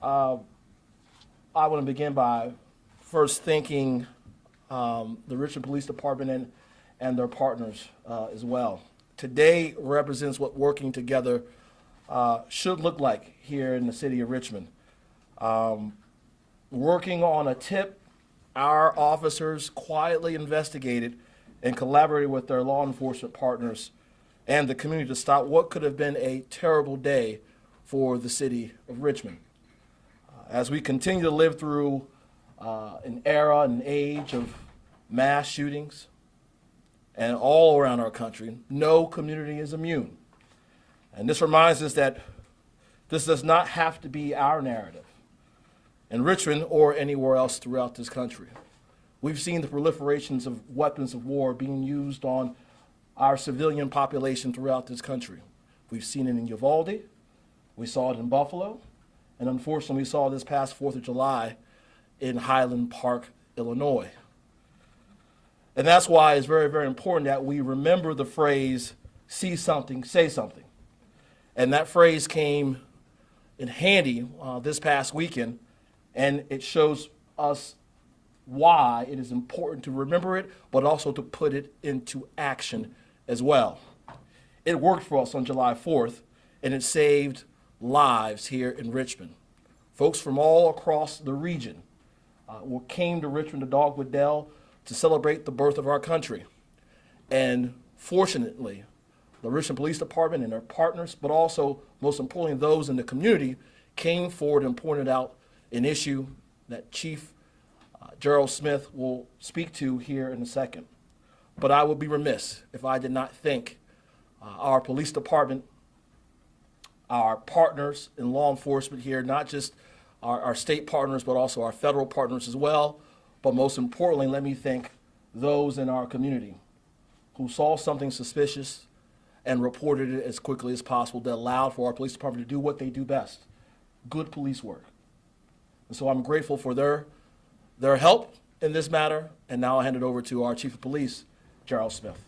I want to begin by first thanking the Richmond Police Department and their partners as well. Today represents what working together should look like here in the city of Richmond. Working on a tip, our officers quietly investigated and collaborated with their law enforcement partners and the community to stop what could have been a terrible day for the city of Richmond. As we continue to live through an era and age of mass shootings and all around our country, no community is immune. And this reminds us that this does not have to be our narrative in Richmond or anywhere else throughout this country. We've seen the proliferations of weapons of war being used on our civilian population throughout this country. We've seen it in Uvalde, we saw it in Buffalo, and unfortunately we saw this past 4th of July in Highland Park, Illinois. And that's why it's very, very important that we remember the phrase, see something, say something. And that phrase came in handy this past weekend, and it shows us why it is important to remember it, but also to put it into action as well. It worked for us on July 4th, and it saved lives here in Richmond. Folks from all across the region came to Richmond to Dogwood Dell to celebrate the birth of our country. And fortunately, the Richmond Police Department and their partners, but also, most importantly, those in the community, came forward and pointed out an issue that Chief Gerald Smith will speak to here in a second. But I would be remiss if I did not thank our police department, our partners in law enforcement here, not just our state partners, but also our federal partners as well. But most importantly, let me thank those in our community who saw something suspicious and reported it as quickly as possible that allowed for our police department to do what they do best, good police work. And so I'm grateful for their help in this matter, and now I'll hand it over to our Chief of Police, Gerald Smith.